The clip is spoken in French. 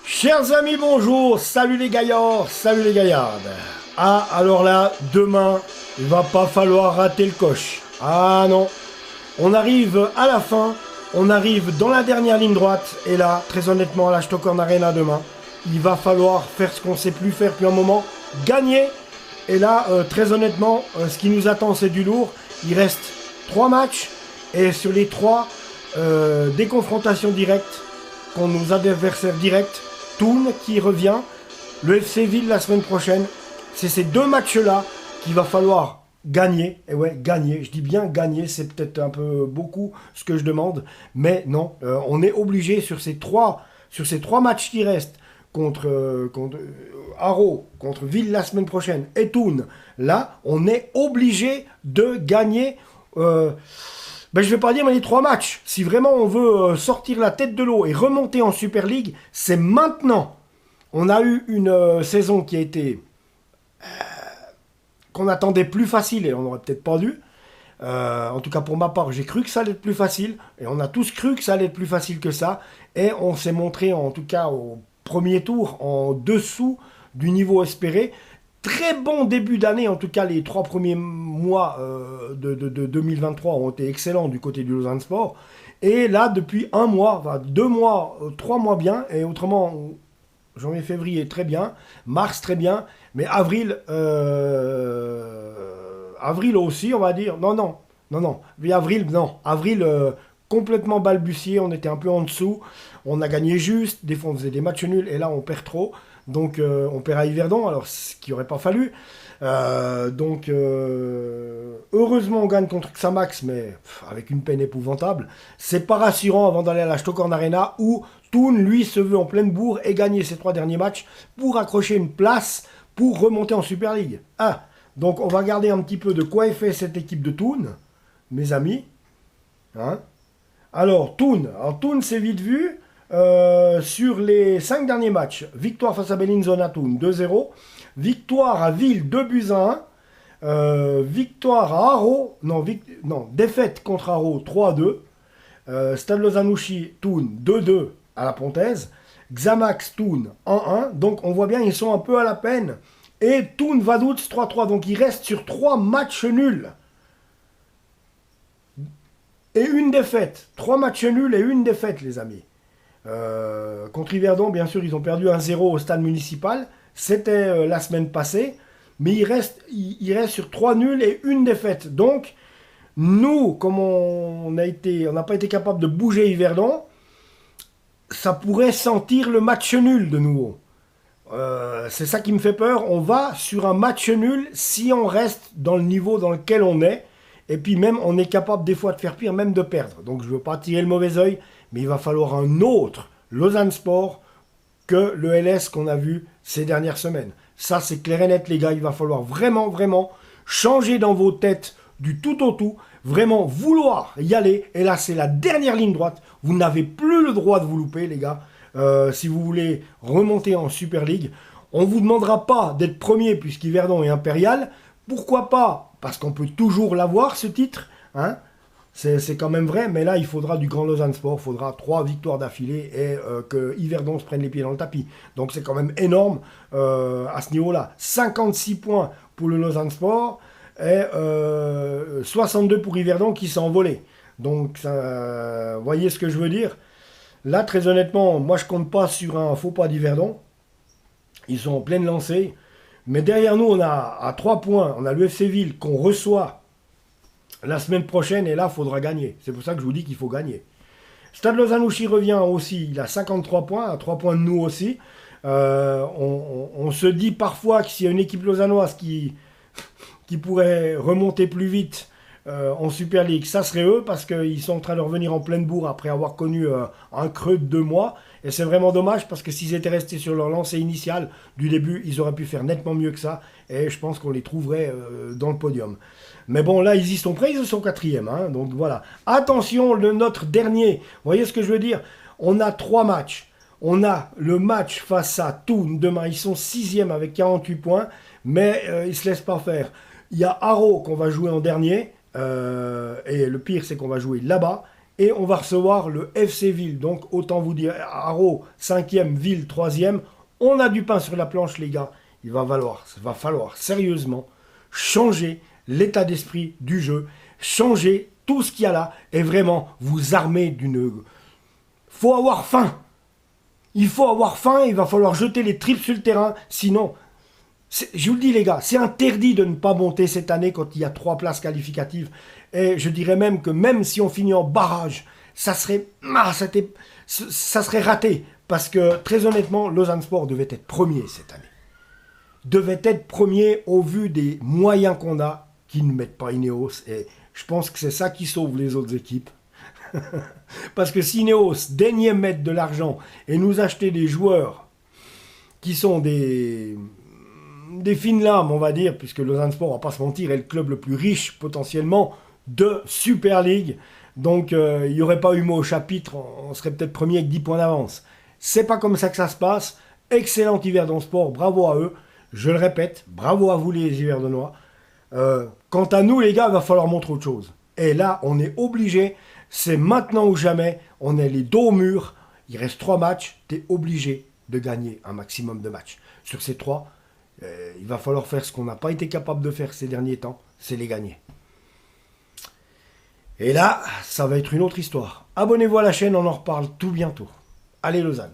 Chers amis, bonjour, salut les gaillards, salut les gaillardes. Ah, alors là, demain, il va pas falloir rater le coche. Ah non, on arrive à la fin, on arrive dans la dernière ligne droite, et là, très honnêtement, à la Stockholm Arena demain, il va falloir faire ce qu'on sait plus faire depuis un moment, gagner. Et là, très honnêtement, ce qui nous attend, c'est du lourd. Il reste 3 matchs, et sur les 3, des confrontations directes contre nos adversaires directs. Thun qui revient, le FC Ville la semaine prochaine. C'est ces 2 matchs-là qu'il va falloir gagner. Et ouais, gagner, je dis bien gagner, c'est peut-être un peu beaucoup ce que je demande. Mais non, on est obligé sur ces 3 matchs qui restent, contre Haro, contre Ville la semaine prochaine, et Thun, là, on est obligé de gagner. Je ne vais pas dire mais les 3 matchs. Si vraiment on veut sortir la tête de l'eau et remonter en Super League, c'est maintenant. On a eu une saison qui a été qu'on attendait plus facile et on n'aurait peut-être pas dû. En tout cas pour ma part, j'ai cru que ça allait être plus facile et on a tous cru que ça allait être plus facile que ça. Et on s'est montré en tout cas au premier tour en dessous du niveau espéré. Très bon début d'année, en tout cas les 3 premiers mois de 2023 ont été excellents du côté du Lausanne Sport. Et là, depuis 1 mois, 2 mois, 3 mois bien, et autrement, janvier, février très bien, mars très bien, mais avril aussi, on va dire, non, mais avril, complètement balbutié, on était un peu en dessous, on a gagné juste, des fois on faisait des matchs nuls, et là on perd trop. Donc on perd à Yverdon, alors ce qui n'aurait pas fallu. Heureusement on gagne contre Xamax, mais avec une peine épouvantable. C'est pas rassurant avant d'aller à la Stockholm Arena où Thun, lui, se veut en pleine bourre et gagner ses 3 derniers matchs pour accrocher une place pour remonter en Super League. Donc on va regarder un petit peu de quoi est fait cette équipe de Thun, mes amis. Alors Thun, c'est vite vu. Sur les 5 derniers matchs, victoire face à Bellinzona Thun 2-0, victoire à Ville 2-1, victoire à Haro, défaite contre Haro 3-2, Stade Lausanne-Ouchy Thun 2-2 à la Pontaise, Xamax Thun 1-1, donc on voit bien ils sont un peu à la peine, et Thun Vaduz 3-3, donc il reste sur 3 matchs nuls. Et une défaite, 3 matchs nuls et une défaite les amis. Contre Yverdon, bien sûr, ils ont perdu 1-0 au stade municipal. C'était la semaine passée. Mais il reste sur 3 nuls et une défaite. Donc, nous, comme on n'a pas été capable de bouger Yverdon, ça pourrait sentir le match nul de nouveau. C'est ça qui me fait peur. On va sur un match nul si on reste dans le niveau dans lequel on est. Et puis même, on est capable des fois de faire pire, même de perdre. Donc je ne veux pas tirer le mauvais oeil. Mais il va falloir un autre Lausanne Sport que le LS qu'on a vu ces dernières semaines. Ça, c'est clair et net, les gars. Il va falloir vraiment, vraiment changer dans vos têtes du tout au tout. Vraiment vouloir y aller. Et là, c'est la dernière ligne droite. Vous n'avez plus le droit de vous louper, les gars. Si vous voulez remonter en Super League, on ne vous demandera pas d'être premier puisqu'Yverdon est impérial. Pourquoi pas? Parce qu'on peut toujours l'avoir, ce titre. C'est quand même vrai, mais là, il faudra du Grand Lausanne Sport, il faudra 3 victoires d'affilée et que Yverdon se prenne les pieds dans le tapis. Donc c'est quand même énorme à ce niveau-là. 56 points pour le Lausanne Sport et 62 pour Yverdon qui s'est envolé. Donc, voyez ce que je veux dire. Là, très honnêtement, moi, je compte pas sur un faux pas d'Yverdon. Ils sont en pleine lancée. Mais derrière nous, on a à 3 points, on a l'UFC Ville qu'on reçoit la semaine prochaine, et là, il faudra gagner. C'est pour ça que je vous dis qu'il faut gagner. Stade Lausanne-Ouchy revient aussi, il a 53 points, à 3 points de nous aussi. On se dit parfois que s'il y a une équipe lausannoise qui pourrait remonter plus vite en Super League, ça serait eux, parce qu'ils sont en train de revenir en pleine bourre après avoir connu un creux de 2 mois. Et c'est vraiment dommage, parce que s'ils étaient restés sur leur lancée initiale du début, ils auraient pu faire nettement mieux que ça. Et je pense qu'on les trouverait dans le podium. Mais bon, là, ils y sont prêts, ils sont 4e. Donc voilà. Attention, notre dernier. Vous voyez ce que je veux dire? On a 3 matchs. On a le match face à Thun demain. Ils sont 6e avec 48 points. Mais ils ne se laissent pas faire. Il y a Haro qu'on va jouer en dernier. Et le pire, c'est qu'on va jouer là-bas. Et on va recevoir le FC Ville. Donc autant vous dire, Haro 5e, Ville 3e. On a du pain sur la planche, les gars. Il va falloir sérieusement changer l'état d'esprit du jeu, changer tout ce qu'il y a là et vraiment vous armer d'une... Faut avoir faim. Il faut avoir faim, il va falloir jeter les tripes sur le terrain, sinon, je vous le dis les gars, c'est interdit de ne pas monter cette année quand il y a 3 places qualificatives. Et je dirais même que même si on finit en barrage, ça serait raté. Parce que très honnêtement, Lausanne Sport devait être premier cette année. Devait être premier au vu des moyens qu'on a, qui ne mettent pas Ineos. Et je pense que c'est ça qui sauve les autres équipes. Parce que si Ineos daignait mettre de l'argent et nous acheter des joueurs qui sont des fines lames, on va dire, puisque Lausanne Sport, on va pas se mentir, est le club le plus riche potentiellement de Super League. Donc il n'y aurait pas eu mot au chapitre, on serait peut-être premier avec 10 points d'avance. C'est pas comme ça que ça se passe. Excellent Yverdon Sport, bravo à eux. Je le répète, bravo à vous les Yverdonois. Quant à nous les gars, il va falloir montrer autre chose. Et là, on est obligé, c'est maintenant ou jamais, on est les dos au mur, il reste 3 matchs, tu es obligé de gagner un maximum de matchs. Sur ces 3, il va falloir faire ce qu'on n'a pas été capable de faire ces derniers temps, c'est les gagner. Et là, ça va être une autre histoire. Abonnez-vous à la chaîne, on en reparle tout bientôt. Allez Lausanne!